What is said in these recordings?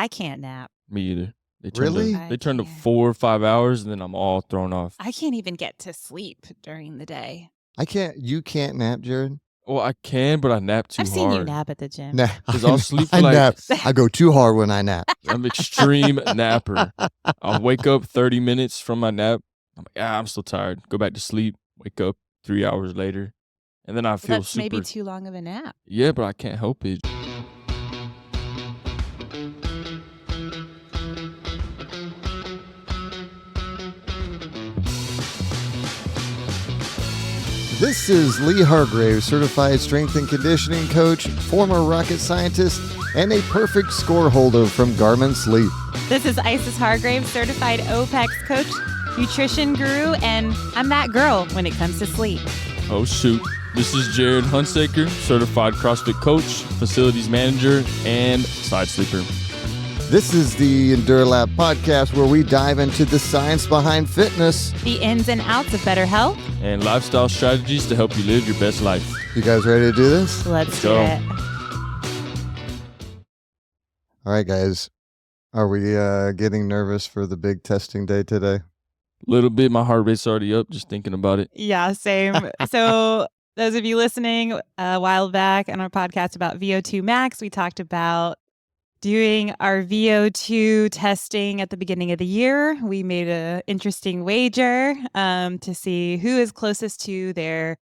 I can't nap. Me either. Really? They turn to 4 or 5 hours, and then I'm all thrown off. I can't even get to sleep during the day. You can't nap, Jared? Well, I can, but I nap too I've hard. seen you nap at the gym. Nah, Because I'll sleep for I like... nap. I go too hard when I nap. I'm extreme napper. I'll wake up 30 minutes from my nap. I'm like, I'm still tired. Go back to sleep. Wake up 3 hours later. And then I feel That's maybe too long of a nap. Yeah, but I can't help it. This is Lee Hargrave, certified strength and conditioning coach, former rocket scientist, and a perfect score holder from Garmin Sleep. This is Isis Hargrave, certified OPEX coach, nutrition guru, and I'm that girl when it comes to sleep. Oh, shoot. This is Jared Hunsaker, certified CrossFit coach, facilities manager, and side sleeper. This is the enduraLAB podcast where we dive into the science behind fitness, the ins and outs of better health, and lifestyle strategies to help you live your best life. You guys ready to do this? Let's do it. All right, guys. Are we getting nervous for the big testing day today? A little bit. My heart rate's already up just thinking about it. Yeah, same. So those of you listening a while back on our podcast about VO2 max, we talked about doing our VO2 testing at the beginning of the year. We made an interesting wager to see who is closest to their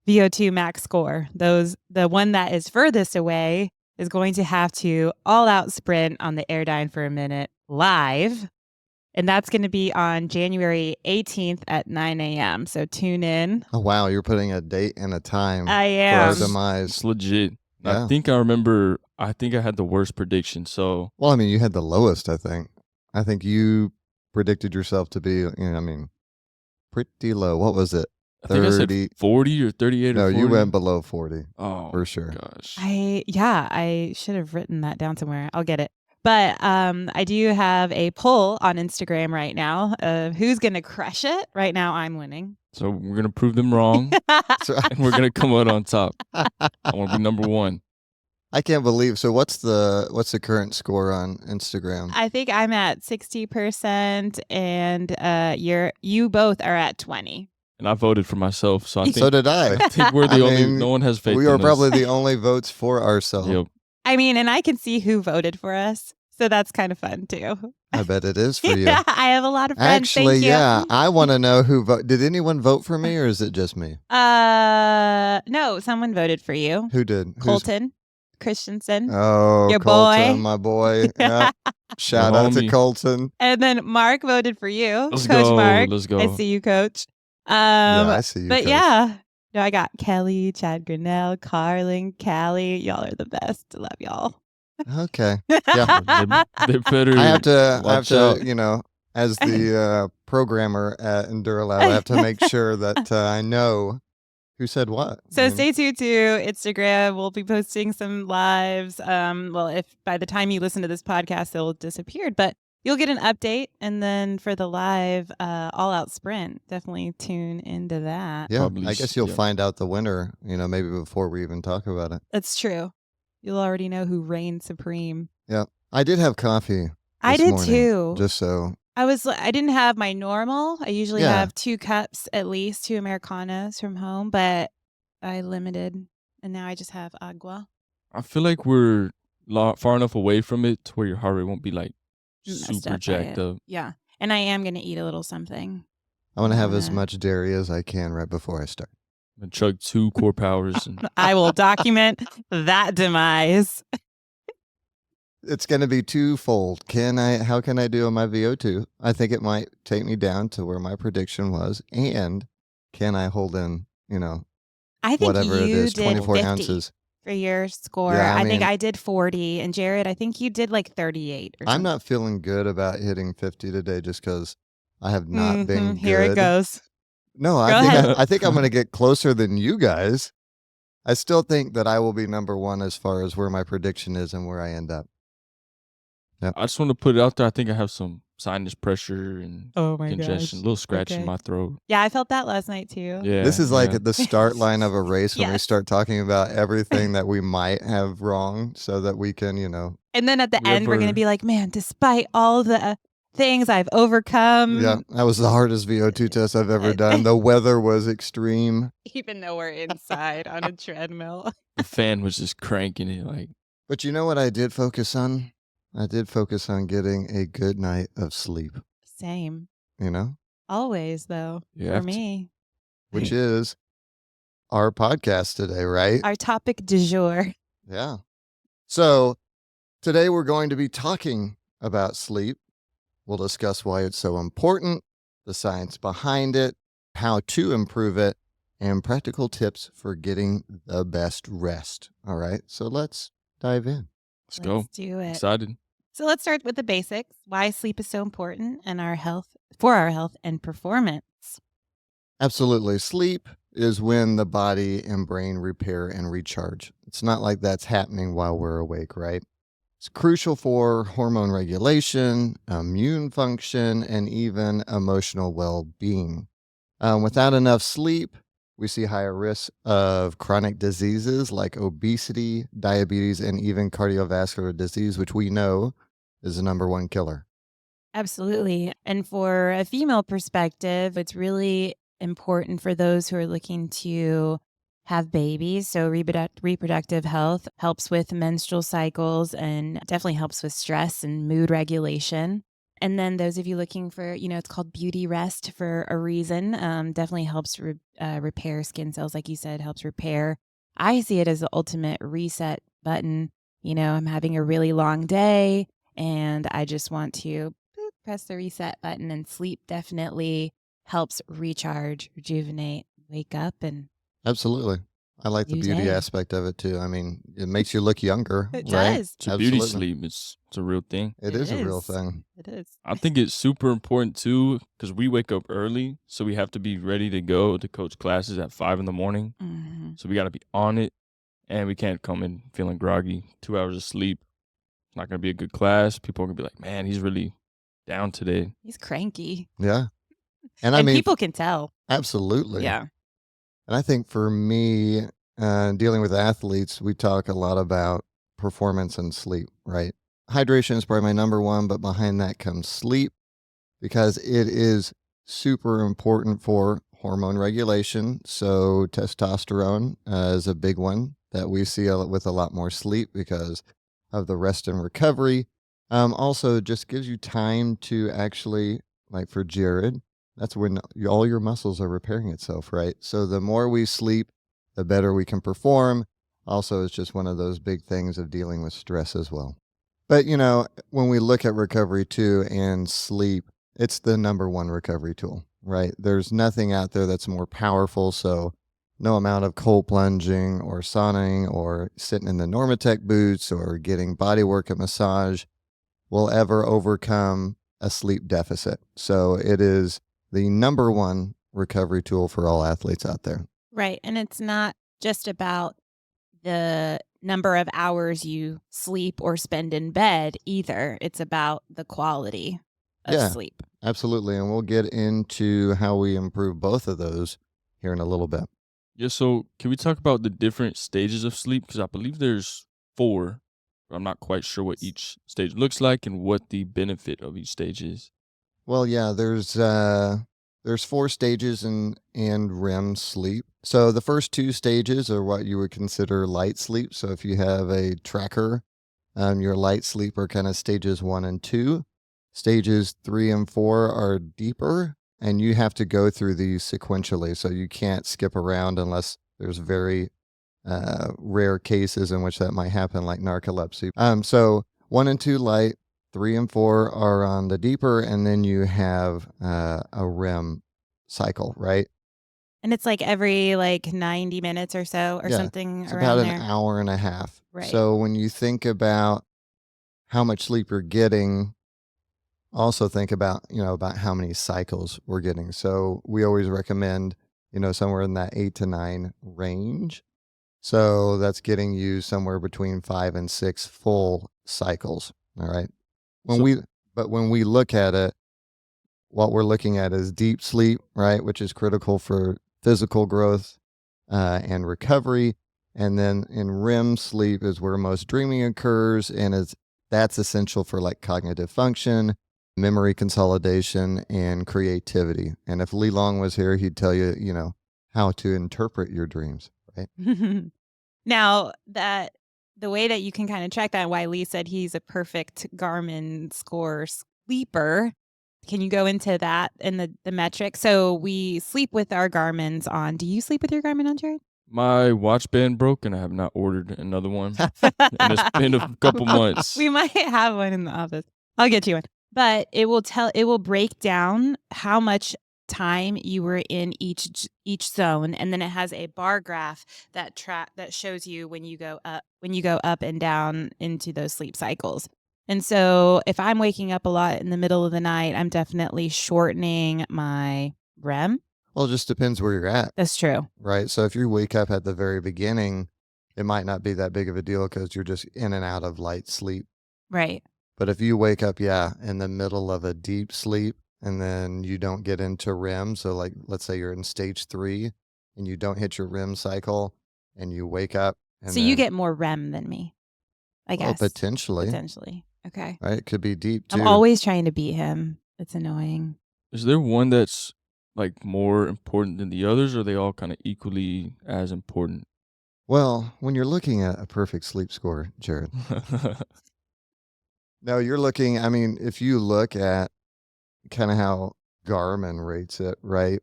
VO2 max score. The one that is furthest away is going to have to all out sprint on the Airdyne for a Minute live. And that's going to be on January 18th at 9 a.m. So tune in. Oh, wow. You're putting a date and a time I am. for our demise. It's legit. Yeah. I think I had the worst prediction. So, well, I mean, you had the lowest, I think. I think you predicted yourself to be, pretty low. What was it? I think I said 40 or 38 No, or 40. you went below 40. Oh, for sure. Gosh. I should have written that down somewhere. I'll get it. But I do have a poll on Instagram right now of who's going to crush it. Right now, I'm winning. So we're going to prove them wrong, and we're going to come out on top. I want to be number one. I can't believe. So what's the current score on Instagram? I think I'm at 60%, and you both are at 20%. And I voted for myself, so I think so did I. I think we're the only. No one has faith. We are in probably us. the only votes for ourselves. Yep. I mean, and I can see who voted for us, so that's kind of fun too. I bet it is for you. Yeah, I have a lot of friends. Actually, Thank you. yeah. I want to know who voted. Did anyone vote for me, or is it just me? No, someone voted for you. Who did? Colton Christensen. Oh, your Colton, boy. my boy. Yeah. Shout out to Colton. And then Mark voted for you. Let's Coach go. Mark. Let's go. I see you, Coach. Yeah, I see you. But Coach. yeah. No, I got Kelly, Chad Grinnell, Carlin, Callie. Y'all are the best. Love y'all. Okay. Yeah. They better. I have to, out. As the programmer at enduraLAB, I have to make sure that I know who said what. So stay tuned to Instagram. We'll be posting some lives. Well, if by the time you listen to this podcast, they'll disappeared, but you'll get an update. And then for the live all-out sprint, definitely tune into that. Yeah, I guess you'll find out the winner, maybe before we even talk about it. That's true. You'll already know who reigns supreme. Yeah. I did have coffee. I did morning, too. Just so. I didn't have my normal. I usually have 2 cups, at least 2 Americanos from home, but I limited, and now I just have agua. I feel like we're far enough away from it to where your heart rate won't be like super jacked up. Yeah. And I am going to eat a little something. I want to have as much dairy as I can right before I start. And chug 2 core powers. And I will document that demise. It's going to be twofold. How can I do on my VO2? I think it might take me down to where my prediction was. And can I hold in, I think whatever it is, 24 ounces for your score. Yeah, I think I did 40. And Jared, I think you did like 38 or something. I'm not feeling good about hitting 50 today just because I have not been good. Here it goes. No, I think I'm going to get closer than you guys. I still think that I will be number one as far as where my prediction is and where I end up. Yep. I just want to put it out there. I think I have some sinus pressure and congestion, a little scratch in my throat. Yeah, I felt that last night too. Yeah, this is like at the start line of a race when we start talking about everything that we might have wrong so that we can, And then at the We end, we're going to ever be like, man, despite all the things I've overcome, Yeah, that was the hardest VO2 test I've ever done. The weather was extreme. even though we're inside on a treadmill. the fan was just cranking it like But you know what I did focus on? I did focus on getting a good night of sleep, Same. you know, Always, though, You for have to. me. which is our podcast today, right? Our topic du jour. Yeah. So today we're going to be talking about sleep. We'll discuss why it's so important, the science behind it, how to improve it, and practical tips for getting the best rest. All right. So let's dive in. Let's go. Let's do it. Excited. So let's start with the basics. Why sleep is so important and our health and performance. Absolutely. Sleep is when the body and brain repair and recharge. It's not like that's happening while we're awake, right? It's crucial for hormone regulation, immune function, and even emotional well being. Without enough sleep, we see higher risks of chronic diseases like obesity, diabetes, and even cardiovascular disease, which we know is the number one killer. Absolutely. And for a female perspective, it's really important for those who are looking to have babies. So reproductive health helps with menstrual cycles and definitely helps with stress and mood regulation. And then those of you looking for, it's called beauty rest for a reason. Definitely helps repair skin cells, like you said, helps repair. I see it as the ultimate reset button. I'm having a really long day and I just want to press the reset button, and sleep definitely helps recharge, rejuvenate, wake up, and Absolutely. I like the New beauty day. aspect of it too. I mean, it makes you look younger, It right? does. It's a beauty Absolutely. sleep. It's a real thing. It is a real thing. It is. I think it's super important too because we wake up early, so we have to be ready to go to coach classes at 5 in the morning. Mhm. So we got to be on it, and we can't come in feeling groggy. 2 hours of sleep. It's not gonna be a good class. People are gonna be like, "Man, he's really down today." He's cranky. Yeah. And I mean, people can tell. absolutely. Yeah. And I think for me, dealing with athletes, we talk a lot about performance and sleep, right? Hydration is probably my number one, but behind that comes sleep because it is super important for hormone regulation. So, testosterone is a big one that we see with a lot more sleep because of the rest and recovery. Also, just gives you time to actually, like for Jared, that's when all your muscles are repairing itself, right? So the more we sleep, the better we can perform. Also, it's just one of those big things of dealing with stress as well. But, when we look at recovery too and sleep, it's the number one recovery tool, right? There's nothing out there that's more powerful. So, no amount of cold plunging or sauning or sitting in the Normatec boots or getting body work and massage will ever overcome a sleep deficit. So, it is the number one recovery tool for all athletes out there. Right. And it's not just about the number of hours you sleep or spend in bed either. It's about the quality of Yeah. sleep. Absolutely. And we'll get into how we improve both of those here in a little bit. Yeah. So can we talk about the different stages of sleep? Because I believe there's 4. But I'm not quite sure what each stage looks like and what the benefit of each stage is. Well, yeah, there's 4 stages in REM sleep. So the first 2 stages are what you would consider light sleep. So if you have a tracker, your light sleep are kind of stages 1 and 2. Stages 3 and 4 are deeper, and you have to go through these sequentially. So you can't skip around unless there's very rare cases in which that might happen, like narcolepsy. So 1 and 2 light, 3 and 4 are on the deeper, and then you have a REM cycle, right? And it's like every 90 minutes or so or Yeah, something it's around about there. an hour and a half. Right. So when you think about how much sleep you're getting, also think about, about how many cycles we're getting. So we always recommend, somewhere in that 8 to 9 range. So that's getting you somewhere between 5 and 6 full cycles. All right. When we look at it, what we're looking at is deep sleep, right, which is critical for physical growth and recovery. And then in REM sleep is where most dreaming occurs, and That's essential for like cognitive function, memory consolidation, and creativity. And if Lee Long was here, he'd tell you, how to interpret your dreams, right? Now, that the way that you can kind of track that, why Lee said he's a perfect Garmin score sleeper. Can you go into that and the metric? So we sleep with our Garmins on. Do you sleep with your Garmin on, Jared? My watch band broke, and I have not ordered another one. And it's been a couple months. We might have one in the office. I'll get you one. But it will break down how much time you were in each zone, and then it has a bar graph that shows you when you go up and down into those sleep cycles. And so if I'm waking up a lot in the middle of the night, I'm definitely shortening my REM. Well, it just depends where you're at, That's true. right? So if you wake up at the very beginning, it might not be that big of a deal because you're just in and out of light sleep. Right. But if you wake up, in the middle of a deep sleep and then you don't get into REM, so like let's say you're in stage 3 and you don't hit your REM cycle and you wake up and So you get more REM than me, I guess. potentially. Potentially. Okay. Right? It could be deep too. I'm always trying to beat him. It's annoying. Is there one that's like more important than the others, or are they all kind of equally as important? Well, when you're looking at a perfect sleep score, Jared, no, you're looking, if you look at kind of how Garmin rates it, right?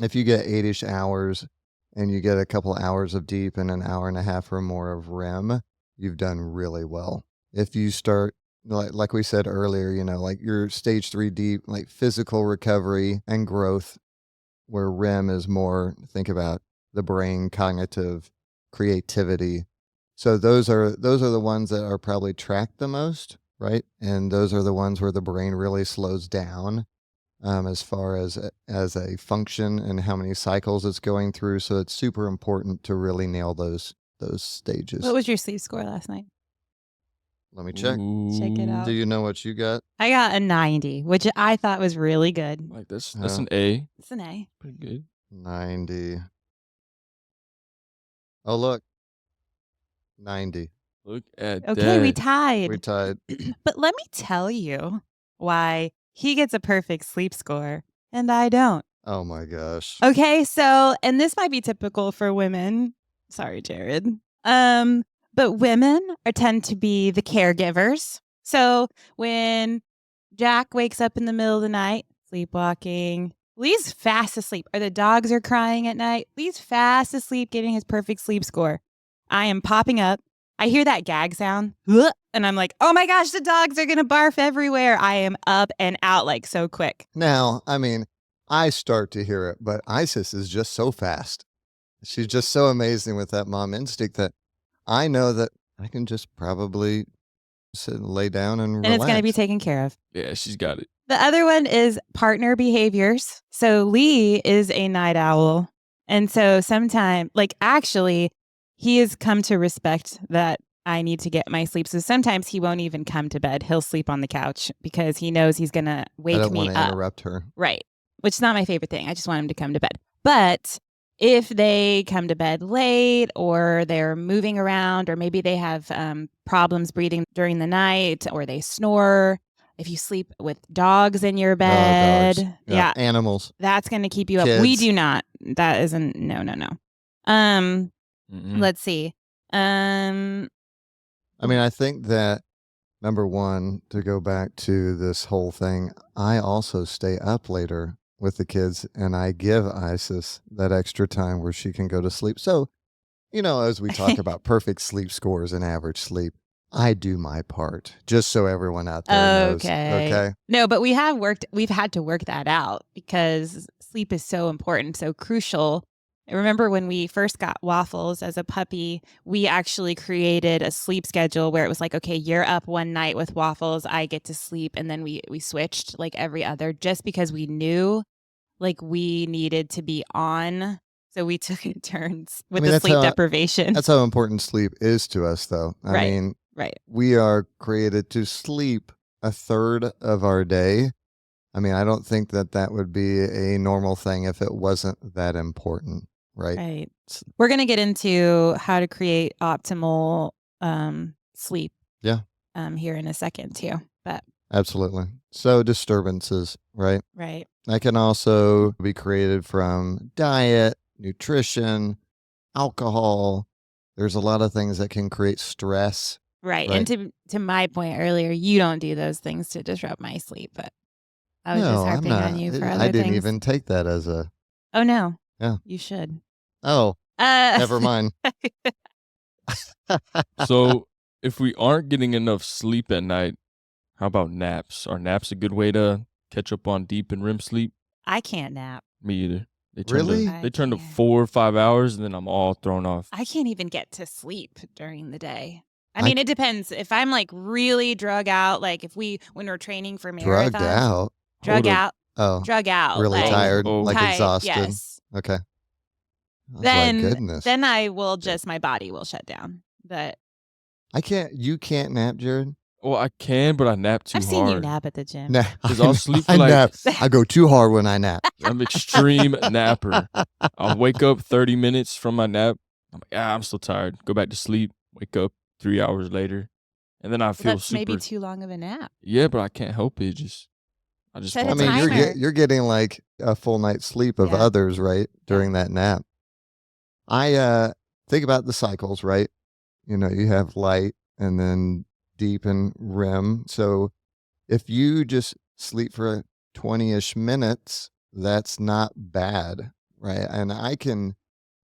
If you get 8-ish hours and you get a couple hours of deep and an hour and a half or more of REM, you've done really well. If you start, like we said earlier, like your stage 3 deep, like physical recovery and growth, where REM is more, think about the brain, cognitive, creativity. So those are the ones that are probably tracked the most, right? And those are the ones where the brain really slows down as far as a function and how many cycles it's going through. So it's super important to really nail those stages. What was your sleep score last night? Let me check. Check it out. Do you know what you got? I got a 90, which I thought was really good. Like that's Yeah. an A. It's an A. Pretty good. 90. Oh, look. 90. Look at Okay, we that. tied. We tied. But let me tell you why he gets a perfect sleep score and I don't. Oh my gosh. Okay, so, and this might be typical for women. Sorry, Jared. But women tend to be the caregivers. So when Jack wakes up in the middle of the night, sleepwalking, Lee's fast asleep, or the dogs are crying at night, Lee's fast asleep, getting his perfect sleep score. I am popping up. I hear that gag sound, and I'm like, oh my gosh, the dogs are going to barf everywhere. I am up and out like so quick. Now, I start to hear it, but Isis is just so fast. She's just so amazing with that mom instinct that I know that I can just probably sit and lay down and relax. And it's going to be taken care of. Yeah, she's got it. The other one is partner behaviors. So Lee is a night owl. And so sometimes, actually, he has come to respect that I need to get my sleep. So sometimes he won't even come to bed. He'll sleep on the couch because he knows he's going to wake I don't me want to up. interrupt her. Right. Which is not my favorite thing. I just want him to come to bed. But if they come to bed late or they're moving around or maybe they have problems breathing during the night or they snore, if you sleep with dogs in your bed, Dogs. yeah, Animals. that's going to keep you up. We Kids. do not. That isn't, no. Let's see. I think that, number one, to go back to this whole thing, I also stay up later with the kids and I give Isis that extra time where she can go to sleep. So, as we talk about perfect sleep scores and average sleep, I do my part, just so everyone out there knows. Okay. No, but we've had to work that out because sleep is so important, so crucial. I remember when we first got Waffles as a puppy, we actually created a sleep schedule where it was like, okay, you're up one night with Waffles, I get to sleep. And then we switched like every other just because we knew like we needed to be on. So we took it turns with the sleep deprivation. That's how important sleep is to us, though. Right. We are created to sleep a third of our day. I don't think that would be a normal thing if it wasn't that important, right? Right. We're going to get into how to create optimal sleep. Yeah. here in a second too. But Absolutely. So disturbances, right? right. That can also be created from diet, nutrition, alcohol. There's a lot of things that can create stress. Right. Right. And to my point earlier, you don't do those things to disrupt my sleep, but I was just No, I'm harping on not. you for I other didn't things. even take that as a. Oh no. Yeah. You should. Oh, never mind. So if we aren't getting enough sleep at night, how about naps? Are naps a good way to catch up on deep and REM sleep? I can't nap. Me either. Really? They turn to can't. 4 or 5 hours, and then I'm all thrown off. I can't even get to sleep during the day. I I mean, it depends. If I'm like really drug out, like when we're training for Drugged marathons, out. drug Hold up. out, Oh, drug out, really like tired, Oh. like tired, exhausted. yes. Okay. I was like, goodness. Then I will just my body will shut down. But I can't. You can't nap, Jared. Well, I can, but I nap too I've seen you hard. nap at the gym. Nah, 'Cause I'll sleep for I like- nap. I go too hard when I nap. I'm extreme napper. I'll wake up 30 minutes from my nap. I'm like, I'm still tired. Go back to sleep. Wake up 3 hours later. And then I Well, feel that's super. maybe too long of a nap. Yeah, but I can't help it. I just Set fall a I mean, asleep. timer. you're getting like a full night's sleep of Yeah. others, right? During that nap. I think about the cycles, right? You know, you have light and then deep and REM. So if you just sleep for 20-ish minutes, that's not bad, right? And I can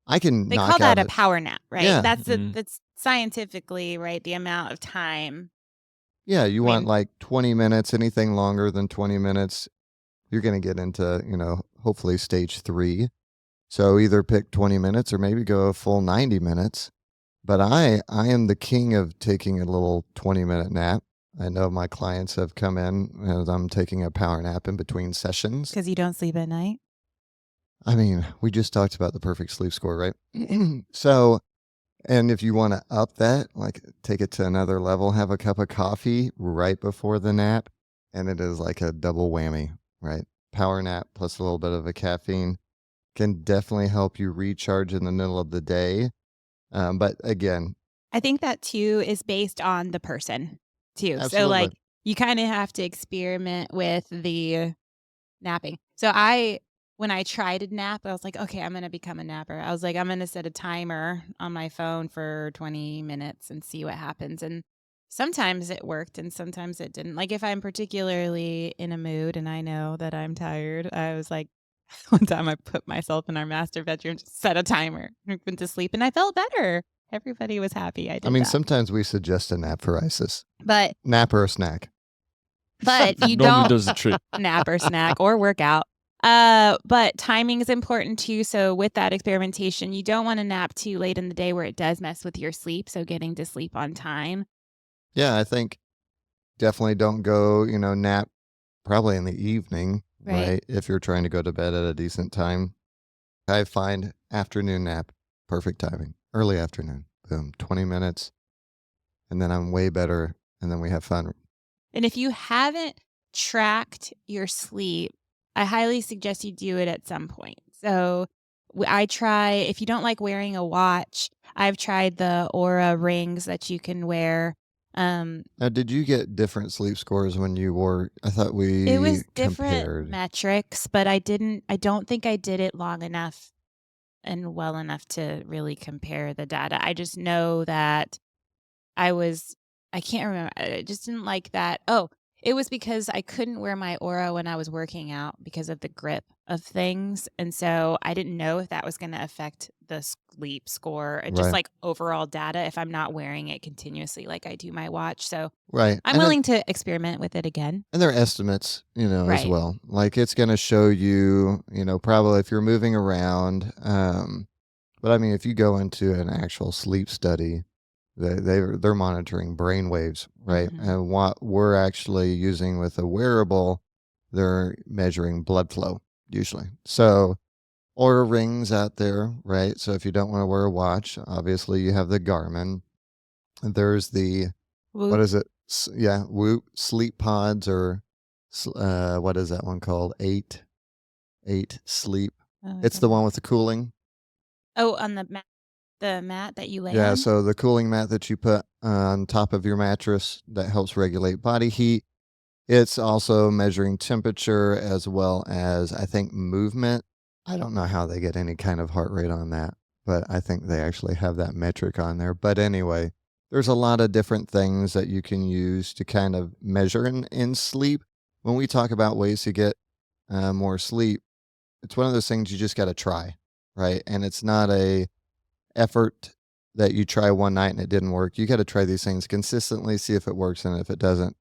They knock call that out a power nap, right? Yeah. Mhm. That's scientifically, right, the amount of time. Yeah, you I want mean- like 20 minutes, anything longer than 20 minutes, you're going to get into, hopefully stage 3. So either pick 20 minutes or maybe go a full 90 minutes. But I am the king of taking a little 20-minute nap. I know my clients have come in as I'm taking a power nap in between sessions. Because you don't sleep at night. I mean, we just talked about the perfect sleep score, right? So, and if you want to up that, like take it to another level, have a cup of coffee right before the nap, and it is like a double whammy, right? Power nap plus a little bit of a caffeine can definitely help you recharge in the middle of the day. But again, I think that too is based on the person too. So Absolutely. like you kind of have to experiment with the napping. So when I tried to nap, I was like, okay, I'm going to become a napper. I was like, I'm going to set a timer on my phone for 20 minutes and see what happens. And sometimes it worked and sometimes it didn't. Like if I'm particularly in a mood and I know that I'm tired, I was like, one time I put myself in our master bedroom, just set a timer, went to sleep, and I felt better. Everybody was happy. I did that. sometimes we suggest a nap for ISIS. But Nap or a snack. you Normally don't does the trick. nap or snack or workout. But timing is important too. So with that experimentation, you don't want to nap too late in the day where it does mess with your sleep. So getting to sleep on time. Yeah, I think definitely don't go, nap probably in the evening, Right. right? If you're trying to go to bed at a decent time. I find afternoon nap, perfect timing. Early afternoon, boom, 20 minutes. And then I'm way better. And then we have fun. And if you haven't tracked your sleep, I highly suggest you do it at some point. So I try, if you don't like wearing a watch, I've tried the Aura rings that you can wear. Now, did you get different sleep scores when you wore? I thought we It was different compared. metrics, but I don't think I did it long enough and well enough to really compare the data. I just know that I can't remember. I just didn't like that. Oh, it was because I couldn't wear my Aura when I was working out because of the grip of things. And so I didn't know if that was going to affect the sleep score, just Right. like overall data if I'm not wearing it continuously like I do my watch. So Right. I'm And then- willing to experiment with it again. And they're estimates, as Right. well. Like it's going to show you, probably if you're moving around. But I mean, if you go into an actual sleep study, they're monitoring brain waves, right? Mhm. And what we're actually using with a wearable, they're measuring blood flow usually. So, Aura rings out there, right? So if you don't want to wear a watch, obviously you have the Garmin. There's the Whoop. what is it? Whoop sleep pods or what is that one called? Eight sleep. Oh, I It's the don't- one with the cooling. Oh, on the The mat that you lay Yeah, on? so the cooling mat that you put on top of your mattress that helps regulate body heat. It's also measuring temperature as well as, I think, movement. I don't know how they get any kind of heart rate on that, but I think they actually have that metric on there. But anyway, there's a lot of different things that you can use to kind of measure in sleep. When we talk about ways to get more sleep, it's one of those things you just got to try, right? And it's not a effort that you try one night and it didn't work. You got to try these things consistently, see if it works, and if it doesn't,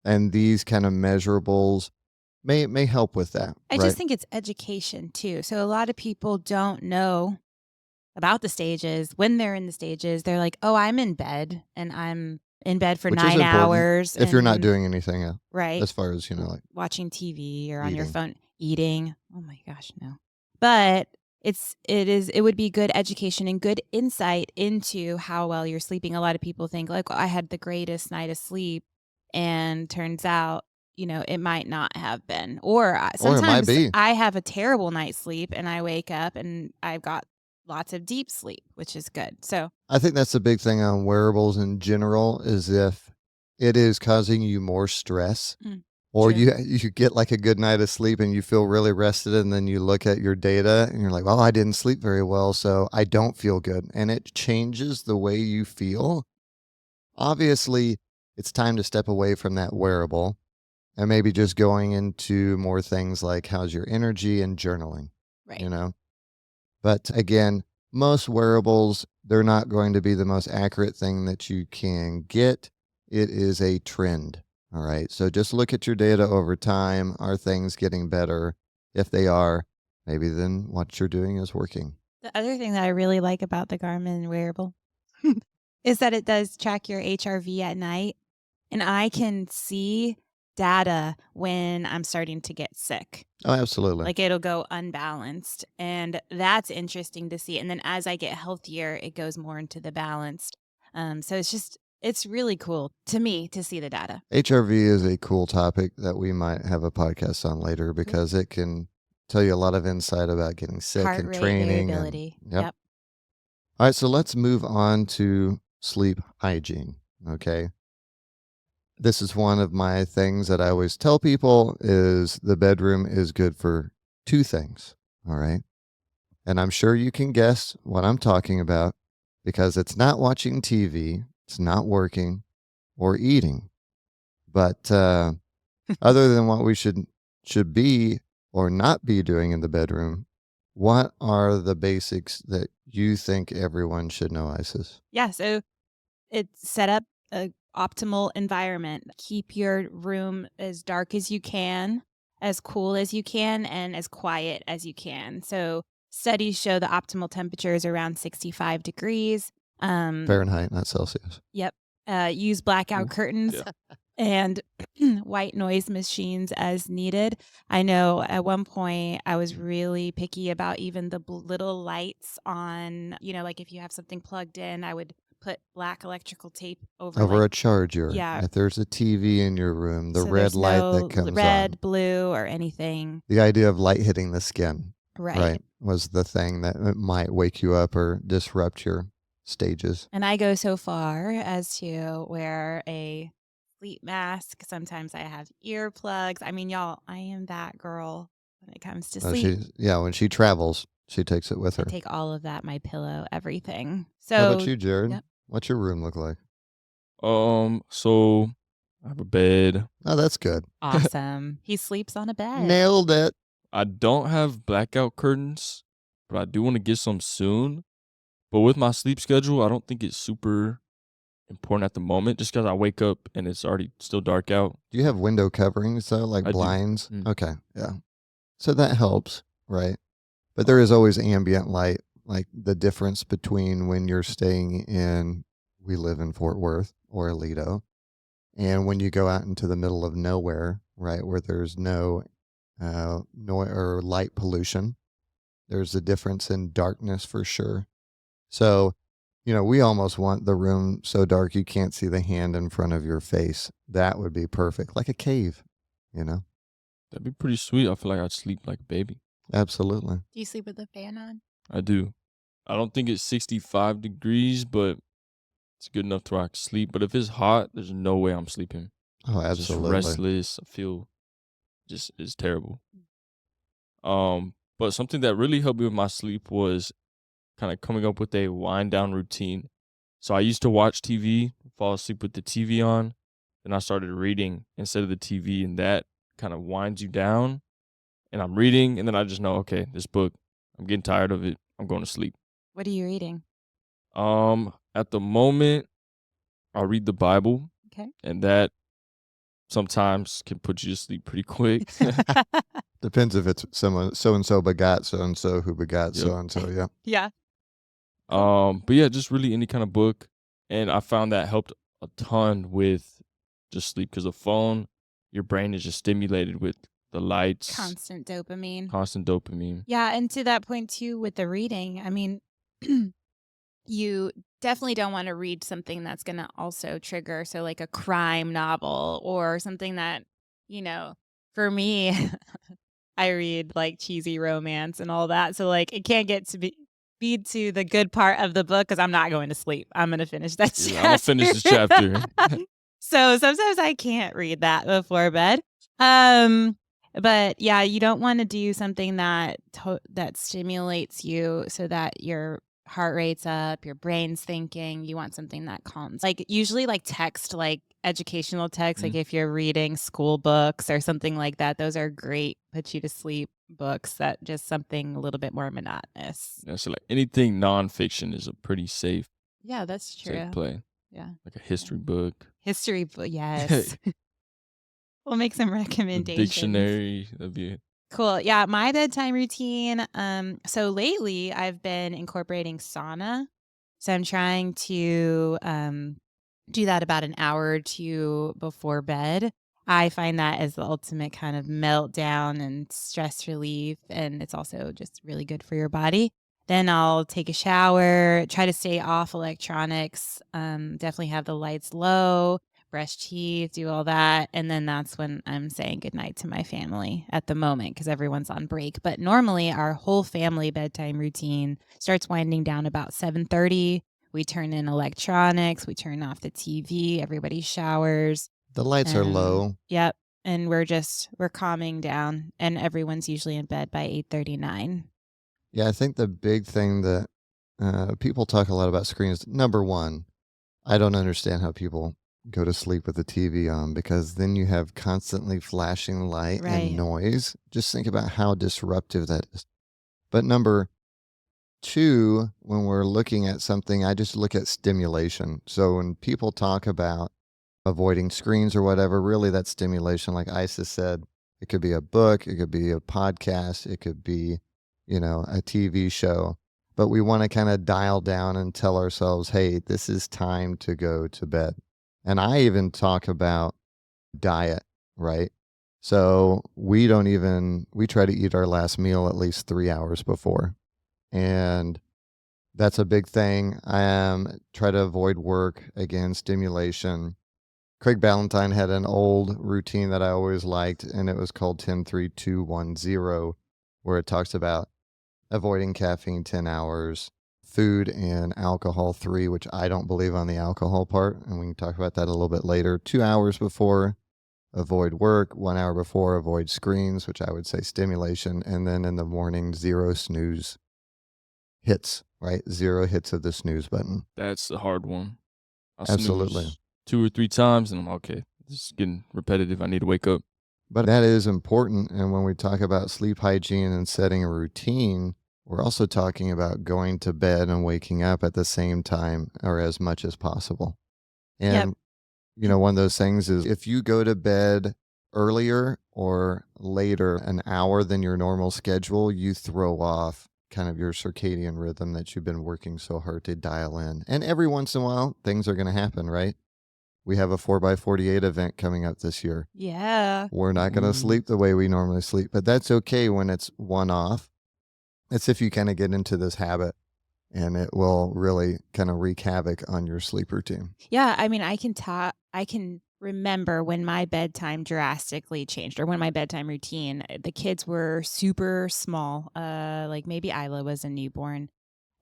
and these kind of measurables may help with that, I right? just think it's education too. So a lot of people don't know about the stages. When they're in the stages, they're like, "Oh, I'm in bed and I'm in bed for Which is 9 important hours if you're not and doing anything right, as far as, watching TV or on your eating. phone eating." Oh my gosh, no. But it would be good education and good insight into how well you're sleeping. A lot of people think like, "Oh, I had the greatest night of sleep," and turns out, it might not have been. Or Or it might sometimes be. I have a terrible night's sleep and I wake up and I've got lots of deep sleep, which is good. So, I think that's the big thing on wearables in general is if it is causing you more stress or true. you get like a good night of sleep and you feel really rested and then you look at your data and you're like, "Well, I didn't sleep very well, so I don't feel good." And it changes the way you feel. Obviously, it's time to step away from that wearable and maybe just going into more things like how's your energy and journaling, Right. you know? But again, most wearables, they're not going to be the most accurate thing that you can get. It is a trend. All right. So just look at your data over time. Are things getting better? If they are, maybe then what you're doing is working. The other thing that I really like about the Garmin wearable is that it does track your HRV at night, and I can see data when I'm starting to get sick. Oh, absolutely. Like it'll go unbalanced, and that's interesting to see. And then as I get healthier, it goes more into the balanced. So it's really cool to me to see the data. HRV is a cool topic that we might have a podcast on later because it can tell you a lot of insight about getting sick Heart and rate training. variability. Yep. All right, so let's move on to sleep hygiene. Okay. This is one of my things that I always tell people is the bedroom is good for two things. All right. And I'm sure you can guess what I'm talking about because it's not watching TV, it's not working or eating. But other than what we should be or not be doing in the bedroom, what are the basics that you think everyone should know, Isis? Yeah. So it's set up a optimal environment. Keep your room as dark as you can, as cool as you can, and as quiet as you can. So studies show the optimal temperature is around 65 degrees. Fahrenheit, not Celsius. Yep. Use blackout Ooh, curtains yeah. and white noise machines as needed. I know at one point I was really picky about even the little lights on, like if you have something plugged in, I would put black electrical tape over A charger. yeah. If there's a TV in your room, the So red there's light no that comes red, on. blue, or anything. The idea of light hitting the skin, Right. was the thing that it might wake you up or disrupt your stages. And I go so far as to wear a sleep mask. Sometimes I have earplugs. I mean, y'all, I am that girl when it comes to sleep. When she travels, she takes it with I her. take all of that, my pillow, everything. How about So, you, Jared? yep. What's your room look like? So I have a bed. Oh, that's good. Awesome. He sleeps on a bed. Nailed it. I don't have blackout curtains, but I do want to get some soon. But with my sleep schedule, I don't think it's super important at the moment just because I wake up and it's already still dark out. Do you have window coverings though, like I do. blinds? Mm. Okay, yeah. So that helps, right? But there is always ambient light, like the difference between when you're staying in, we live in Fort Worth or Aledo, and when you go out into the middle of nowhere, right, where there's no noise or light pollution, there's a difference in darkness for sure. So, we almost want the room so dark you can't see the hand in front of your face. That would be perfect, like a cave, That'd be pretty sweet. I feel like I'd sleep like a baby. Absolutely. Do you sleep with the fan on? I do. I don't think it's 65 degrees, but it's good enough to where I can sleep. But if it's hot, there's no way I'm sleeping. Oh, Just absolutely. restless. I feel just it's terrible. But something that really helped me with my sleep was kind of coming up with a wind down routine. So I used to watch TV, fall asleep with the TV on. Then I started reading instead of the TV, and that kind of winds you down. And I'm reading, and then I just know, okay, this book, I'm getting tired of it. I'm going to sleep. What are you reading? At the moment, I read the Bible, Okay. and that sometimes can put you to sleep pretty quick. Depends if it's someone so and so begot so and so who begot Yep. so and so. Yeah. Yeah. But yeah, just really any kind of book, and I found that helped a ton with just sleep because the phone, your brain is just stimulated with the lights, Constant dopamine. constant dopamine. Yeah, and to that point too with the reading, I mean, you definitely don't want to read something that's going to also trigger, so like a crime novel or something that, for me, I read like cheesy romance and all that. So like it can't get to be to the good part of the book because I'm not going to sleep. I'm going to finish that Yeah, I'm gonna finish this chapter. So sometimes I can't read that before bed. But yeah, you don't want to do something that stimulates you so that your heart rate's up, your brain's thinking. You want something that calms. Like usually like text, like educational text, like Mm. if you're reading school books or something like that, those are great put you to sleep books that just something a little bit more monotonous. Yeah, so like anything nonfiction is a pretty safe Yeah, that's true. play. Yeah. Like a history book, History book, yes. We'll make some the recommendations. dictionary. That'd be it. Cool. Yeah, my bedtime routine. So lately I've been incorporating sauna. So I'm trying to do that about an hour or two before bed. I find that as the ultimate kind of meltdown and stress relief, and it's also just really good for your body. Then I'll take a shower, try to stay off electronics, definitely have the lights low, brush teeth, do all that. And then that's when I'm saying goodnight to my family at the moment because everyone's on break. But normally our whole family bedtime routine starts winding down about 7:30. We turn in electronics, we turn off the TV, everybody showers. The lights are low. Yep. And we're calming down and everyone's usually in bed by 8:39. Yeah, I think the big thing that people talk a lot about screens. Number one, I don't understand how people go to sleep with the TV on because then you have constantly flashing light Right. and noise. Just think about how disruptive that is. But number two, when we're looking at something, I just look at stimulation. So when people talk about avoiding screens or whatever, really that's stimulation. Like Isis said, it could be a book, it could be a podcast, it could be, a TV show. But we want to kind of dial down and tell ourselves, hey, this is time to go to bed. And I even talk about diet, right? So we try to eat our last meal at least 3 hours before. And that's a big thing. Try to avoid work, again, stimulation. Craig Ballantyne had an old routine that I always liked, and it was called 10-3-2-1-0, where it talks about avoiding caffeine 10 hours, food and alcohol 3, which I don't believe on the alcohol part, and we can talk about that a little bit later. 2 hours before, avoid work. 1 hour before, avoid screens, which I would say stimulation, and then in the morning, 0 snooze hits, right? 0 hits of the snooze button. That's a hard one. I Absolutely. snooze 2 or 3 times, and I'm okay. This is getting repetitive. I need to wake up. But that is important. And when we talk about sleep hygiene and setting a routine, we're also talking about going to bed and waking up at the same time or as much as possible. And, one of those things is if you go to bed earlier or later, an hour than your normal schedule, you throw off kind of your circadian rhythm that you've been working so hard to dial in. And every once in a while, things are going to happen, right? We have a 4x48 event coming up this year. Yeah. We're not going to sleep the way we normally sleep, but that's okay when it's one off. It's if you kind of get into this habit and it will really kind of wreak havoc on your sleep routine. Yeah, I mean, I can remember when my bedtime drastically changed or when my bedtime routine, the kids were super small. Like maybe Isla was a newborn.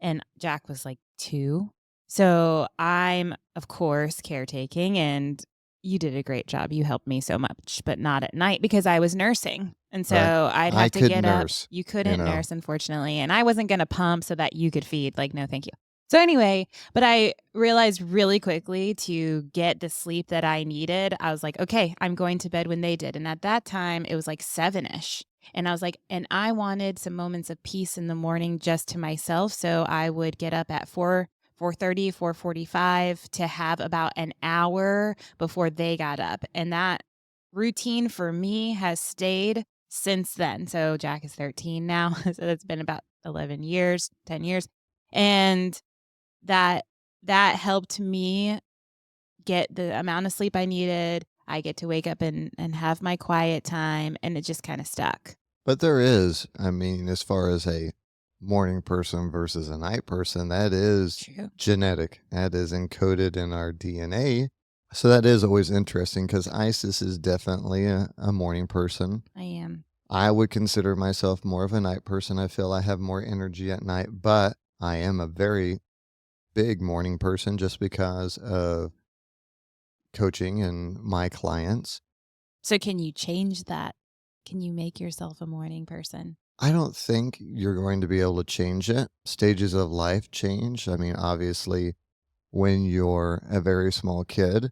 and Jack was like 2. So I'm, of course, caretaking, and you did a great job. You helped me so much, but not at night because I was nursing. And Right. so I'd I have to could get up. nurse, You you couldn't know. nurse, unfortunately. And I wasn't going to pump so that you could feed. Like, no, thank you. So anyway, but I realized really quickly to get the sleep that I needed. I was like, okay, I'm going to bed when they did. And at that time, it was like 7-ish. And I was like, and I wanted some moments of peace in the morning just to myself. So I would get up at 4:30, 4:45 to have about an hour before they got up. And that routine for me has stayed since then. So Jack is 13 now. So that's been about 11 years, 10 years. And that helped me get the amount of sleep I needed. I get to wake up and have my quiet time, and it just kind of stuck. But there is, I mean, as far as a morning person versus a night person, that is True. genetic. That is encoded in our DNA. So that is always interesting because Isis is definitely a morning person. I am. I would consider myself more of a night person. I feel I have more energy at night, but I am a very big morning person just because of coaching and my clients. So can you change that? Can you make yourself a morning person? I don't think you're going to be able to change it. Stages of life change. I mean, obviously, when you're a very small kid,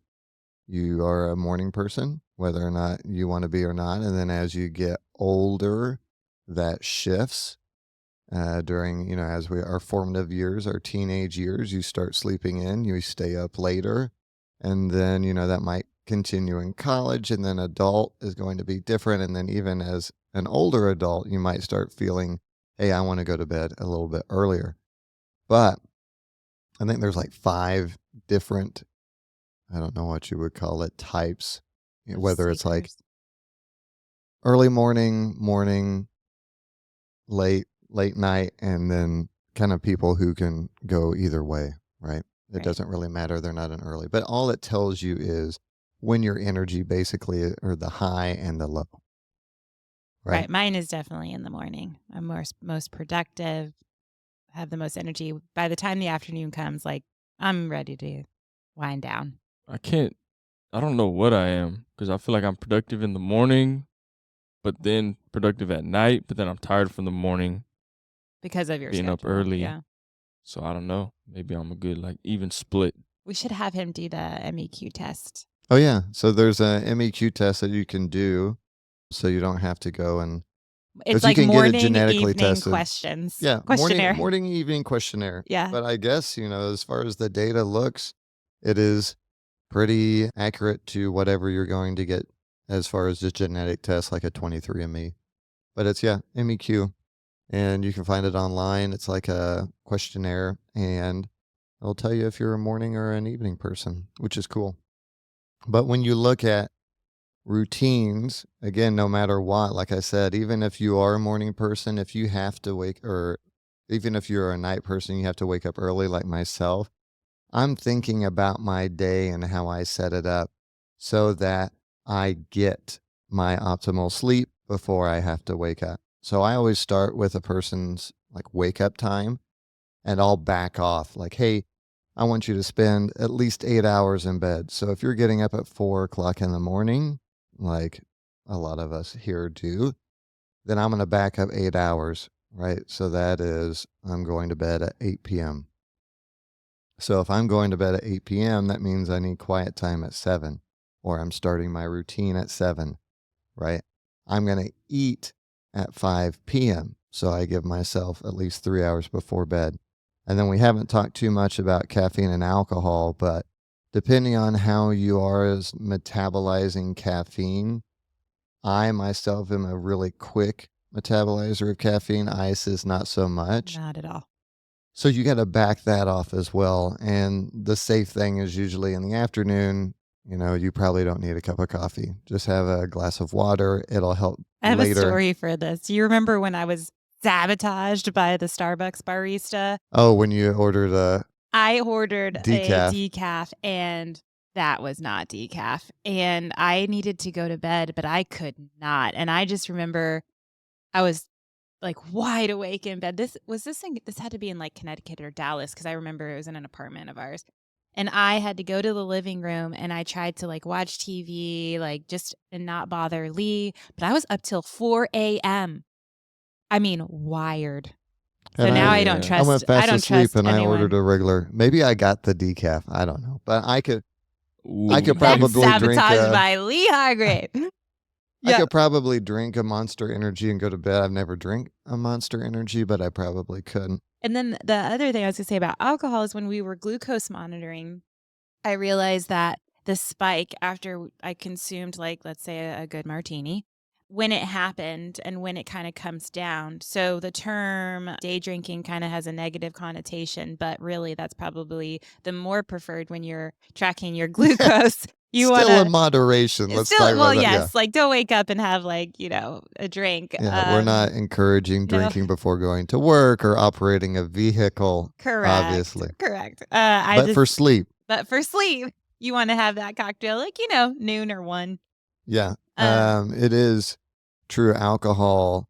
you are a morning person, whether or not you want to be or not. And then as you get older, that shifts. During, as our formative years, our teenage years, you start sleeping in, you stay up later. And then, that might continue in college. And then adult is going to be different. And then even as an older adult, you might start feeling, hey, I want to go to bed a little bit earlier. But I think there's like 5 different, I don't know what you would call it, types, Of whether it's like sleepers? early morning, late night, and then kind of people who can go either way, right? It Right. doesn't really matter. They're not an early, but all it tells you is when your energy basically or the high and the low, right? Right. Mine is definitely in the morning. I'm most productive, have the most energy. By the time the afternoon comes, like I'm ready to wind down I don't know what I am because I feel like I'm productive in the morning, but then productive at night, but then I'm tired from the morning because of your being up schedule. early. Yeah. So I don't know. Maybe I'm a good like even split. We should have him do the MEQ test. Oh yeah. So there's a MEQ test that you can do, so you don't have to go and It's because you like can get it morning, genetically evening tested. questions. Yeah, Questionnaire. morning, evening questionnaire. Yeah. But I guess, as far as the data looks, it is pretty accurate to whatever you're going to get as far as the genetic test, like a 23andMe. But it's, yeah, MEQ. And you can find it online. It's like a questionnaire, and it'll tell you if you're a morning or an evening person, which is cool. But when you look at routines, again, no matter what, like I said, even if you are a morning person, if you have to wake, or even if you're a night person, you have to wake up early, like myself, I'm thinking about my day and how I set it up so that I get my optimal sleep before I have to wake up. So I always start with a person's like wake up time, and I'll back off like, hey, I want you to spend at least 8 hours in bed. So if you're getting up at 4 o'clock in the morning, like a lot of us here do, then I'm going to back up 8 hours, right? So that is, I'm going to bed at 8 p.m. So if I'm going to bed at 8 p.m., that means I need quiet time at 7, or I'm starting my routine at 7, right? I'm going to eat at 5 p.m. So I give myself at least 3 hours before bed. And then we haven't talked too much about caffeine and alcohol, but depending on how you are as metabolizing caffeine, I myself am a really quick metabolizer of caffeine. Ice is not so much. Not at all. So you got to back that off as well. And the safe thing is usually in the afternoon, you probably don't need a cup of coffee. Just have a glass of water. It'll help I have later. a story for this. Do you remember when I was sabotaged by the Starbucks barista? Oh, when you ordered I ordered decaf. a decaf, and that was not decaf. And I needed to go to bed, but I could not. And I just remember I was like wide awake in bed. This had to be in like Connecticut or Dallas, because I remember it was in an apartment of ours. And I had to go to the living room and I tried to like watch TV, like just and not bother Lee. But I was up till 4 a.m. I mean, wired. So And now Oh, I don't yeah. I went trust. I fast don't asleep trust and I anyone. ordered a regular. Maybe I got the decaf. I don't know, but I could Ooh, I could That's probably drink sabotaged by Lee Hargrave. I Yeah. could probably drink a Monster Energy and go to bed. I've never drank a Monster Energy, but I probably could. And then the other thing I was going to say about alcohol is when we were glucose monitoring, I realized that the spike after I consumed, like, let's say a good martini, when it happened and when it kind of comes down. So the term day drinking kind of has a negative connotation, but really that's probably the more preferred when you're tracking your glucose. You Still want in moderation. to Let's still, talk about well, that. yes, like don't wake up and have like, a drink. Yeah, we're not encouraging no. drinking before going to work or operating a vehicle. Correct. Obviously. Correct. But for sleep. But for sleep, you want to have that cocktail like, noon or 1. Yeah. It is true. Alcohol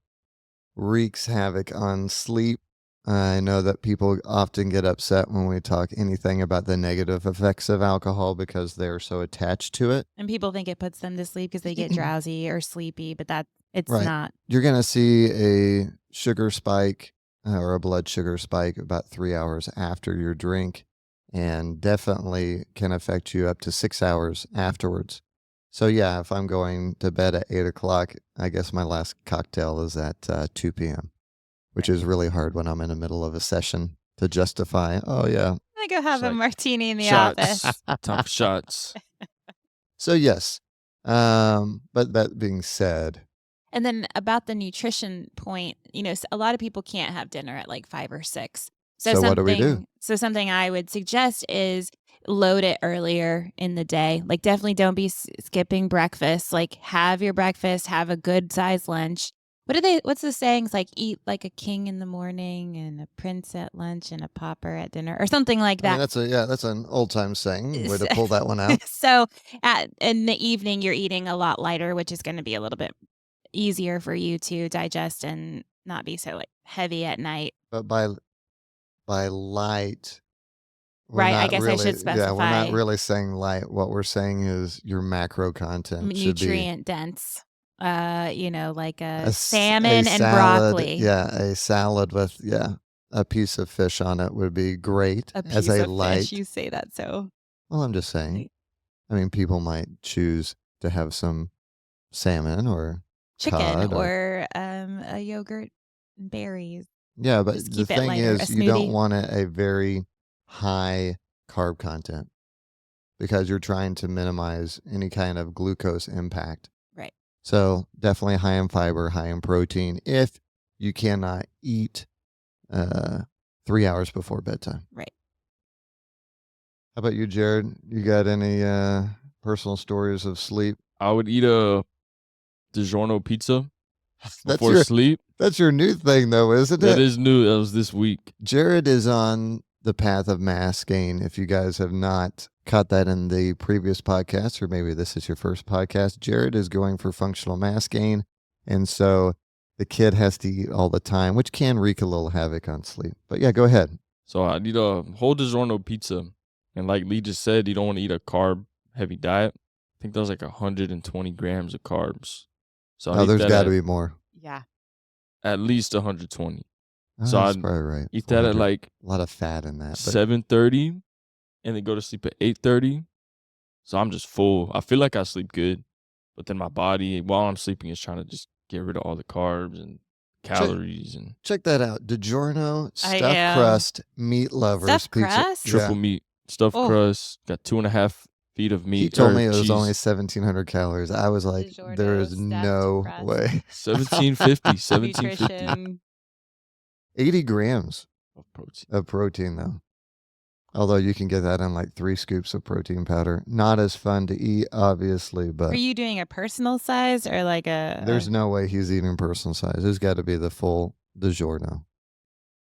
wreaks havoc on sleep. I know that people often get upset when we talk anything about the negative effects of alcohol because they're so attached to it. And people think it puts them to sleep because they get drowsy or sleepy, but it's Right. not. You're going to see a sugar spike or a blood sugar spike about 3 hours after your drink, and definitely can affect you up to 6 hours afterwards. So yeah, if I'm going to bed at 8 o'clock, I guess my last cocktail is at 2 p.m., which is really hard when I'm in the middle of a session to justify, oh yeah. I go have It's a like martini in the shots. office. Time for shots. So yes, but that being said, And then about the nutrition point, a lot of people can't have dinner at like 5 or 6. So what do we do? So something I would suggest is load it earlier in the day. Like definitely don't be skipping breakfast. Like have your breakfast, have a good sized lunch. What's the saying? It's like eat like a king in the morning and a prince at lunch and a pauper at dinner or something like I mean, that. that's an old time saying. Way to pull that one out. So in the evening, you're eating a lot lighter, which is going to be a little bit easier for you to digest and not be so like heavy at night. But by light, we're Right, I not guess I really, should yeah, we're not specify. really saying light. What we're saying is your macro content should be Nutrient dense. Like a salmon and salad. broccoli. Yeah, a salad with a piece of fish on it would be great A as piece a of light. fish. You say that so. Well, I'm just saying. I mean, people might choose to have some salmon or Chicken cod or a yogurt and berries. yeah, but Just the keep it thing lighter. A is, you don't smoothie. want a very high carb content because you're trying to minimize any kind of glucose impact. Right. So definitely high in fiber, high in protein if you cannot eat 3 hours before bedtime. Right. How about you, Jared? You got any personal stories of sleep? I would eat a DiGiorno pizza That's before sleep. That's your new thing, though, isn't it? That is new. That was this week. Jared is on the path of mass gain. If you guys have not caught that in the previous podcast, or maybe this is your first podcast, Jared is going for functional mass gain. And so the kid has to eat all the time, which can wreak a little havoc on sleep. But yeah, go ahead. So I need a whole DiGiorno pizza. And like Lee just said, you don't want to eat a carb-heavy diet. I think there's like 120 grams of carbs. So There's got to be more. Yeah. At least 120. So that's probably right. Eat that at like a lot of fat in that. 7:30 and then go to sleep at 8:30. So I'm just full. I feel like I sleep good, but then my body while I'm sleeping is trying to just get rid of all the carbs and calories. Check that out. DiGiorno stuffed crust meat lovers Stuffed pizza. crust? Triple meat, stuffed crust, got 2.5 feet of meat. He told me it was cheese. only 1,700 calories. I was like, DiGiorno there is no stuffed way. 1750. Nutrition. 80 grams of protein, though. Although you can get that in like 3 scoops of protein powder. Not as fun to eat, obviously, but Are you doing a personal size or like there's no way he's eating personal size. It's got to be the full DiGiorno.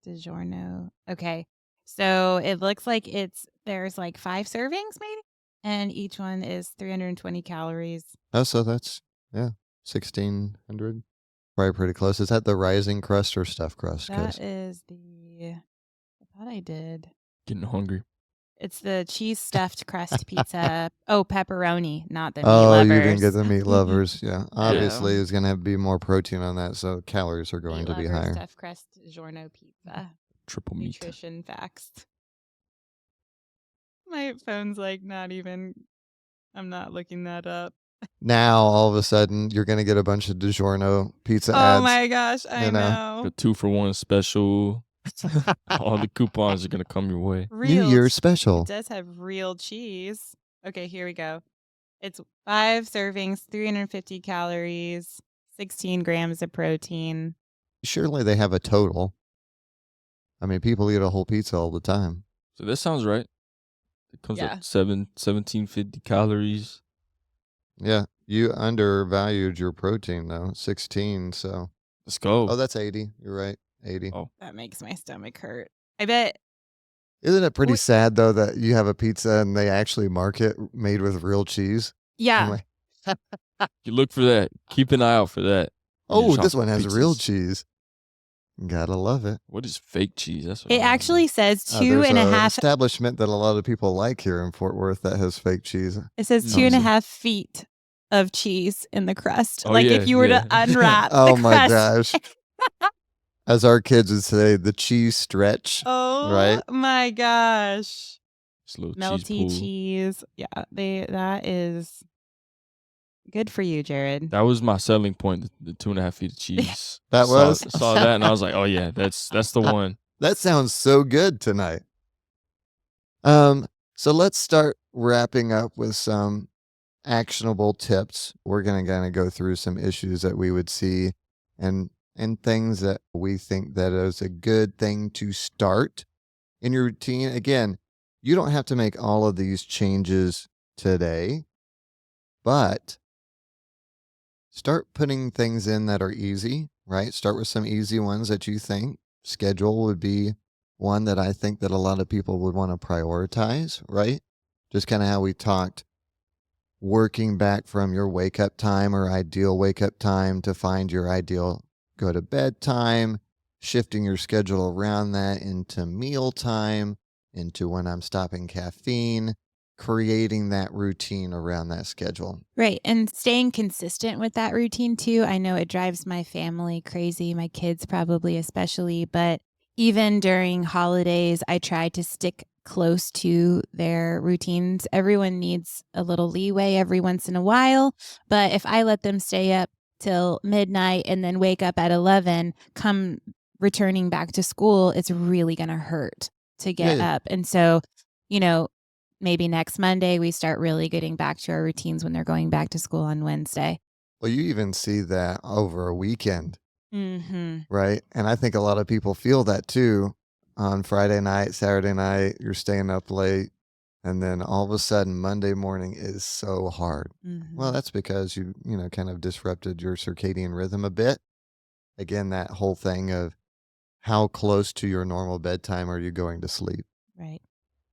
DiGiorno? Okay. So it looks like there's like 5 servings maybe, and each one is 320 calories. Oh, so that's 1,600. Probably pretty close. Is that the rising crust or stuffed crust? That is I thought I did. Getting hungry. It's the cheese stuffed crust pizza. Oh, pepperoni, not the meat Oh, lovers. you didn't get the meat lovers. Yeah. Obviously, No. there's going to be more protein on that, so calories are going Meat to be lovers, higher. stuffed crust giorno pizza. Triple meat. Nutrition facts. My phone's like not even. I'm not looking that up. Now, all of a sudden, you're going to get a bunch of DiGiorno pizza ads. Oh my gosh, I know. The 2-for-1 special. All the coupons are going to come your way. New Year's special. It does have real cheese. Okay, here we go. It's 5 servings, 350 calories, 16 grams of protein. Surely they have a total. I mean, people eat a whole pizza all the time. So that sounds right. It comes Yeah. up 1750 calories. Yeah. You undervalued your protein, though. 16, so. Let's go. Oh, that's 80. You're right. 80. Oh. That makes my stomach hurt. I bet. Isn't it pretty sad, though, that you have a pizza and they actually mark it made with real cheese? Yeah. You look for that. Keep an eye out for that. Oh, this one has real cheese. Gotta love it. What is fake cheese? That's what It actually says There's 2.5. establishment that a lot of people like here in Fort Worth that has fake cheese. It says 2.5 feet of cheese in the crust. Oh, like yeah, if you were to unwrap Oh the my crust. gosh. As our kids would say, the cheese stretch. Oh right? my gosh. It's a little Melty cheese cheese. Yeah, that is good for you, Jared. That was my selling point, the 2.5 feet of cheese. That was? Saw that and I was like, oh yeah, that's the one. That sounds so good tonight. So let's start wrapping up with some actionable tips. We're going to go through some issues that we would see and things that we think that is a good thing to start in your routine. Again, you don't have to make all of these changes today, but start putting things in that are easy, right? Start with some easy ones that you think. Schedule would be one that I think that a lot of people would want to prioritize, right? Just kind of how we talked, working back from your wake up time or ideal wake up time to find your ideal go to bed time, shifting your schedule around that into meal time, into when I'm stopping caffeine, creating that routine around that schedule. Right. And staying consistent with that routine too. I know it drives my family crazy, my kids probably especially, but even during holidays, I try to stick close to their routines. Everyone needs a little leeway every once in a while, but if I let them stay up till midnight and then wake up at 11, come returning back to school, it's really going to hurt to get up. And so, maybe next Monday we start really getting back to our routines when they're going back to school on Wednesday. Well, you even see that over a weekend, Mm-hmm. right? And I think a lot of people feel that too. On Friday night, Saturday night, you're staying up late. And then all of a sudden, Monday morning is so hard. Mm-hmm. Well, that's because you kind of disrupted your circadian rhythm a bit. Again, that whole thing of how close to your normal bedtime are you going to sleep? Right.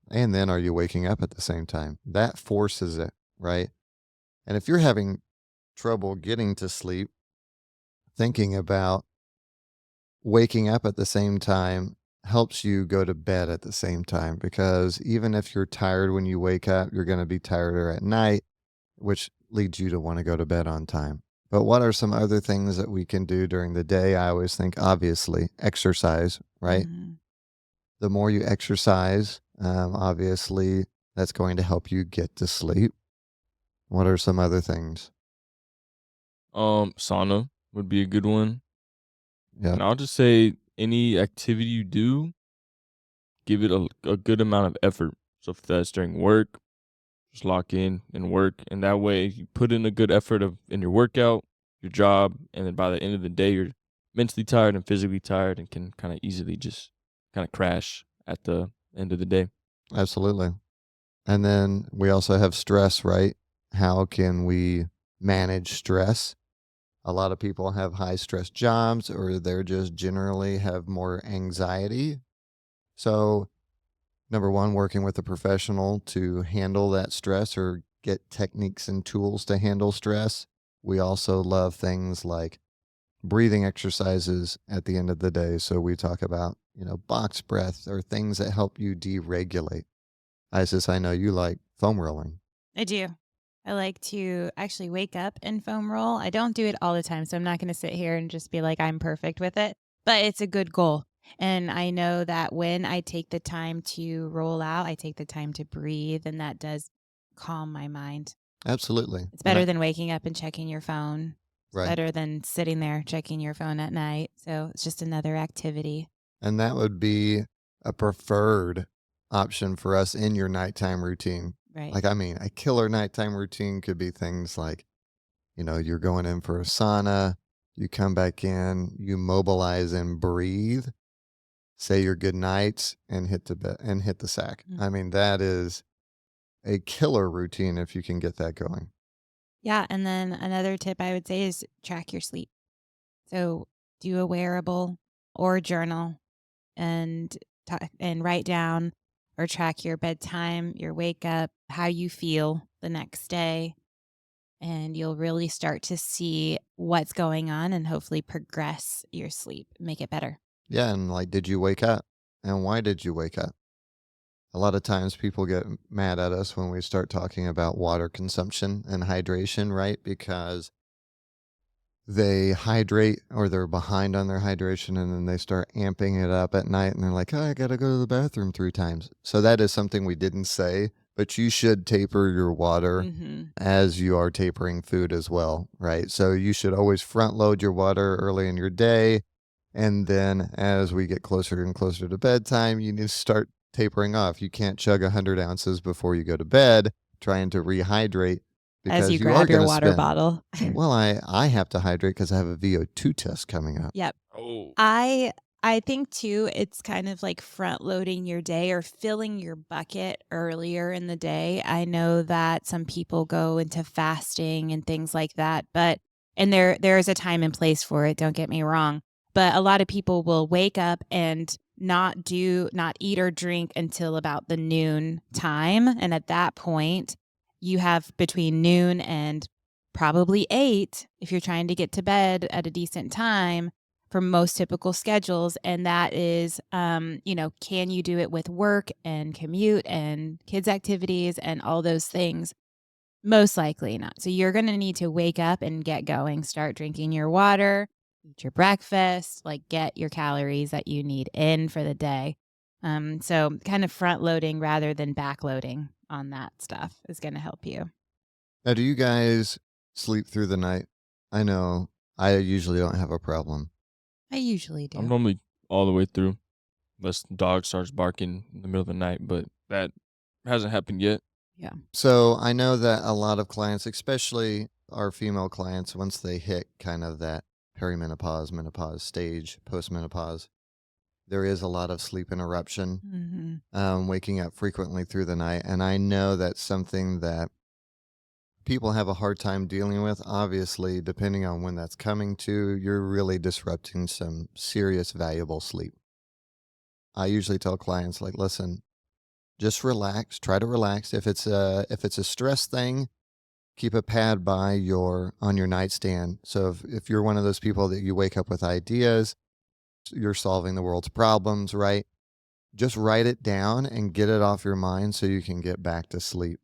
And then are you waking up at the same time? That forces it, right? And if you're having trouble getting to sleep, thinking about waking up at the same time helps you go to bed at the same time, because even if you're tired when you wake up, you're going to be tireder at night, which leads you to want to go to bed on time. But what are some other things that we can do during the day? I always think, obviously, exercise, right? Mm-hmm. The more you exercise, obviously, that's going to help you get to sleep. What are some other things? Sauna would be a good one. Yeah. And I'll just say any activity you do, give it a good amount of effort. So if that's during work, just lock in and work. And that way you put in a good effort in your workout, your job, and then by the end of the day, you're mentally tired and physically tired and can kind of easily just kind of crash at the end of the day. Absolutely. And then we also have stress, right? How can we manage stress? A lot of people have high stress jobs, or they're just generally have more anxiety. So, number one, working with a professional to handle that stress or get techniques and tools to handle stress. We also love things like breathing exercises at the end of the day. So we talk about, box breath or things that help you deregulate. Isis, I know you like foam rolling. I do. I like to actually wake up and foam roll. I don't do it all the time, so I'm not going to sit here and just be like, I'm perfect with it, but it's a good goal. And I know that when I take the time to roll out, I take the time to breathe, and that does calm my mind. Absolutely. It's better than waking up and checking your phone. It's Right. better than sitting there checking your phone at night. So it's just another activity. And that would be a preferred option for us in your nighttime routine. Right. Like, a killer nighttime routine could be things like, you're going in for a sauna, you come back in, you mobilize and breathe, say your good nights, and hit the bed and hit the sack. That is a killer routine if you can get that going. Yeah. And then another tip I would say is track your sleep. So do a wearable or journal and write down or track your bedtime, your wake up, how you feel the next day. And you'll really start to see what's going on and hopefully progress your sleep, make it better. Yeah, and like, did you wake up? And why did you wake up? A lot of times people get mad at us when we start talking about water consumption and hydration, right? Because they hydrate or they're behind on their hydration and then they start amping it up at night and they're like, oh, I got to go to the bathroom 3 times. So that is something we didn't say, but you should taper your water as you are tapering food as well, right? So you should always front load your water early in your day. And then as we get closer and closer to bedtime, you need to start tapering off. You can't chug 100 ounces before you go to bed trying to rehydrate As because you you are grab your going to water spend. bottle. Well, I have to hydrate because I have a VO2 test coming up. Yep. Oh, I think too, it's kind of like front loading your day or filling your bucket earlier in the day. I know that some people go into fasting and things like that, and there is a time and place for it, don't get me wrong. But a lot of people will wake up and not eat or drink until about the noon time. And at that point, you have between noon and probably 8 if you're trying to get to bed at a decent time for most typical schedules. And that is, can you do it with work and commute and kids' activities and all those things? Most likely not. So you're going to need to wake up and get going, start drinking your water, eat your breakfast, like get your calories that you need in for the day. So kind of front loading rather than back loading on that stuff is going to help you. Now, do you guys sleep through the night? I know I usually don't have a problem. I usually do. I'm normally all the way through, unless the dog starts barking in the middle of the night, but that hasn't happened yet. Yeah. So I know that a lot of clients, especially our female clients, once they hit kind of that perimenopause, menopause stage, postmenopause, there is a lot of sleep interruption, waking up frequently through the night. And I know that's something that people have a hard time dealing with. Obviously, depending on when that's coming to, you're really disrupting some serious, valuable sleep. I usually tell clients, like, listen, just relax. Try to relax. If it's a stress thing, keep a pad by on your nightstand. So if you're one of those people that you wake up with ideas, you're solving the world's problems, right? Just write it down and get it off your mind so you can get back to sleep.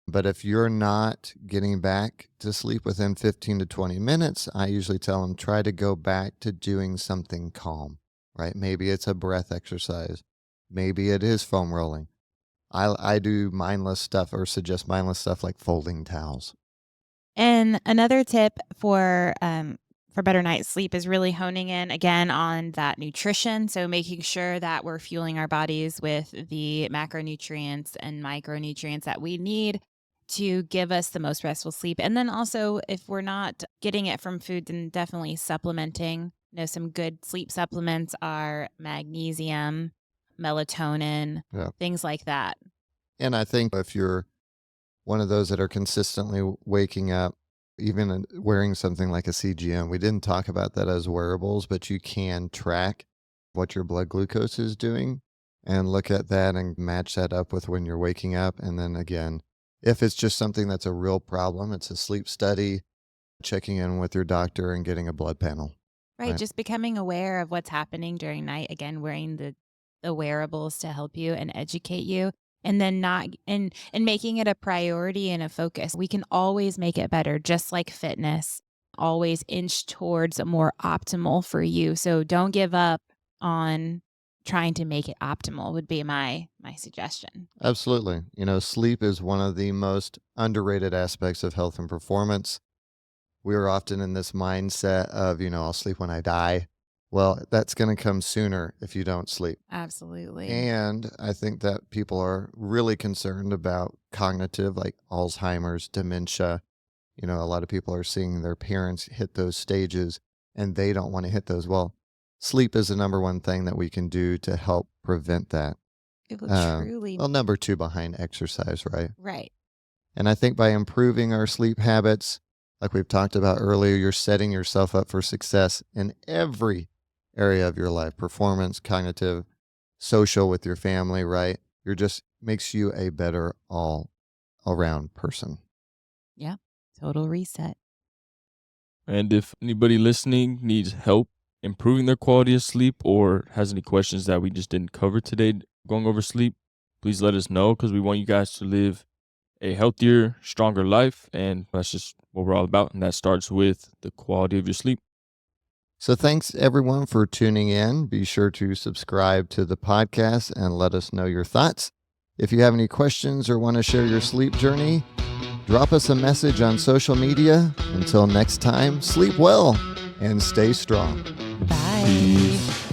But if you're not getting back to sleep within 15 to 20 minutes, I usually tell them try to go back to doing something calm, right? Maybe it's a breath exercise. Maybe it is foam rolling. I do mindless stuff or suggest mindless stuff like folding towels. And another tip for better night's sleep is really honing in again on that nutrition. So making sure that we're fueling our bodies with the macronutrients and micronutrients that we need to give us the most restful sleep. And then also, if we're not getting it from food, then definitely supplementing. Some good sleep supplements are magnesium, melatonin, things like that. And I think if you're one of those that are consistently waking up, even wearing something like a CGM, we didn't talk about that as wearables, but you can track what your blood glucose is doing and look at that and match that up with when you're waking up. And then again, if it's just something that's a real problem, it's a sleep study, checking in with your doctor and getting a blood panel. Right, just becoming aware of what's happening during night, again, wearing the wearables to help you and educate you, and then not and making it a priority and a focus. We can always make it better, just like fitness, always inch towards a more optimal for you. So don't give up on trying to make it optimal would be my suggestion. Absolutely. Sleep is one of the most underrated aspects of health and performance. We are often in this mindset of, I'll sleep when I die. Well, that's going to come sooner if you don't sleep. Absolutely. And I think that people are really concerned about cognitive, like Alzheimer's, dementia. A lot of people are seeing their parents hit those stages and they don't want to hit those. Well, sleep is the number one thing that we can do to help prevent that. It will truly Well, number two behind exercise, right? right. And I think by improving our sleep habits, like we've talked about earlier, you're setting yourself up for success in every area of your life, performance, cognitive, social with your family, right? You're just makes you a better all around person. Yeah. Total reset. And if anybody listening needs help improving their quality of sleep or has any questions that we just didn't cover today going over sleep, please let us know because we want you guys to live a healthier, stronger life. And that's just what we're all about. And that starts with the quality of your sleep. So thanks everyone for tuning in. Be sure to subscribe to the podcast and let us know your thoughts. If you have any questions or want to share your sleep journey, drop us a message on social media. Until next time, sleep well and stay strong. Bye. Peace.